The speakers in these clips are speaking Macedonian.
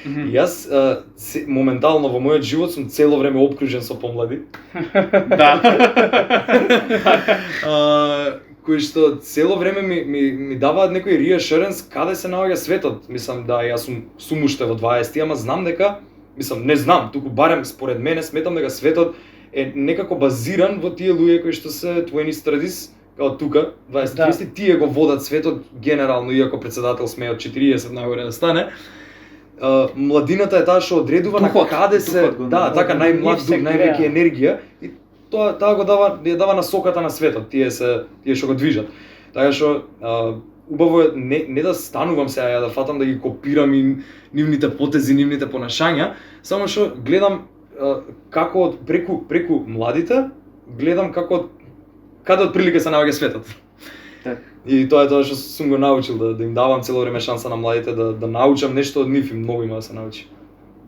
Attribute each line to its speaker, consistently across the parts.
Speaker 1: И јас моментално во мојот живот сум цело време обкружен со помлади.
Speaker 2: Да.
Speaker 1: Кои што цело време ми даваат некој reassurance каде се наоѓа светот. Мислам да јас сум уште во 20-ти, ама знам дека, не знам, туку барем според мене сметам дека светот е некако базиран во тие луѓе кои што се 20 30, као тука, 20-30, тие го водат светот генерално, иако председател сме од 40 нагоре да стане. Младината е таа што одредува на каде се, така најмлад дух, највеќе енергија и таа го дава насоката на светот, тие што го движат. Така што убаво е не да станувам сега ја да фатам да ги копирам и нивните потези, нивните понашања, само што гледам како преку младите, гледам каде отприлика се наоѓа светот.
Speaker 2: Так.
Speaker 1: И тоа е тоа што сум го научил, да им давам цело време шанса на младите да научам нешто од нив и многу има да се научи.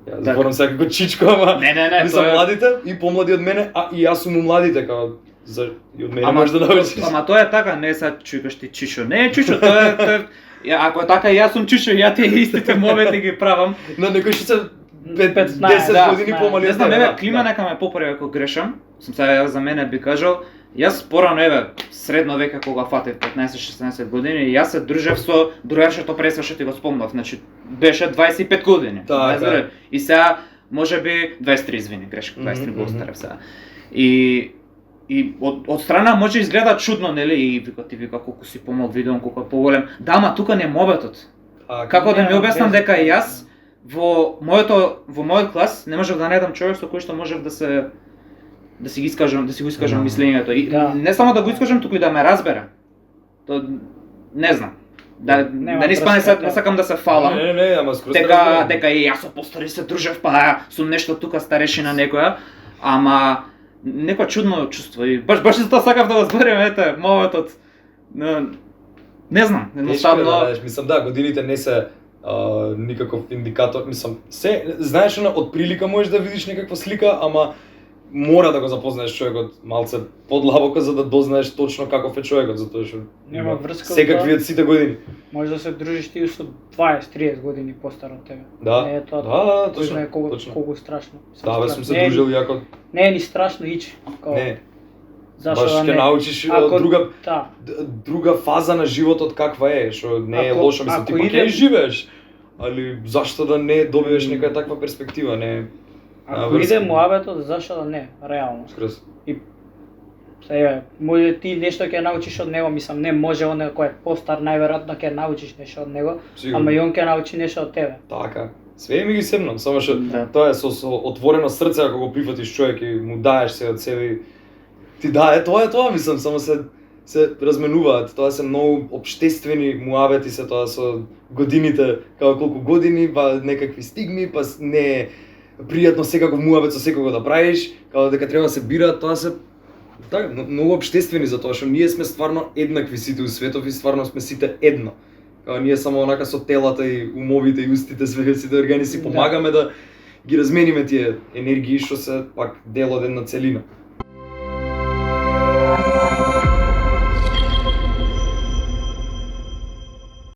Speaker 1: Ја зборам сега како чичко, ама
Speaker 2: не,
Speaker 1: се младите и помлади од мене, а и јас сум у младите, као и од мене може да научиш.
Speaker 2: Ама тоа е така, не са чукаш ти чичо. Не е чичо, тоа е ако е така јас сум чичо, ја тие истите моменти ги правам.
Speaker 1: На некои што се 10 години помали.
Speaker 2: Не знам, клима нека ме поправи ако грешам. Сум сега за мене би кажал, јас порано средно века кога фатев 15-16 години, јас се дружев со другаршето пресва што ти го спомнав, значи беше 25 години.
Speaker 1: Така.
Speaker 2: И сега можеби 23, извини, грешка, 23 го остарев сега. И од страна може изгледа чудно, нели, и ти вика колку си помал, видеам колку е поголем. Да, ама тука не е мобетот. Како да ми објаснам дека и јас во мојот клас не можев да најдам човек со кој што можев да си го искажам мислењето. И не само да го искажам, туку и да ме разбере. То не знам. Да не спане не сакам да се фалам.
Speaker 1: Не, ама скроз
Speaker 2: дека и јас со постари се дружев, па сум нешто тука старешина некоја, ама некоја чудно чувство и баш за тоа сакав да го зборим, моветот. Не знам, едноставно.
Speaker 1: Мислам годините не се никаков индикатор, знаеш од прилика можеш да видиш некаква слика, ама мора да го запознаеш човекот малце подлабоко за да дознаеш точно каков е човекот, затоа што
Speaker 3: нема врска.
Speaker 1: Секакви од сите години.
Speaker 3: Може да се дружиш ти со 20-30 години постар од тебе.
Speaker 1: Да.
Speaker 3: Не е тоа.
Speaker 1: Точно.
Speaker 3: Колку страшно.
Speaker 1: Да, сум се дружил јако.
Speaker 3: Не е ни страшно ич.
Speaker 1: Не.
Speaker 3: Зашто
Speaker 1: баш ќе научиш друга фаза на животот каква е, што не е лошо, мислам ти ќе живееш. Али зашто да не добиеш некоја таква перспектива, не.
Speaker 3: Ако иде муабетот, зашто да не, реално.
Speaker 1: Скрос.
Speaker 3: И сега може ти нешто ќе научиш од него, мислам не може оној кој е постар најверојатно ќе научиш нешто од него, ама и он ќе научи нешто од тебе.
Speaker 1: Така. Све ми ги седнам, само што тоа е со отворено срце ако го прифатиш човек и му даеш се од себе. Ти тоа мислам, само се разменуваат, тоа се многу општествени муабети се тоа со годините, како колку години, па некакви стигми, па не пријатно секако муабет со секого да правиш, како дека треба да се бира, тоа се така многу општествени затоа што ние сме стварно еднакви сите у светов и стварно сме сите едно. Како ние само онака со телата и умовите и устите сите органи си помагаме да ги размениме тие енергии што се пак дел од една целина.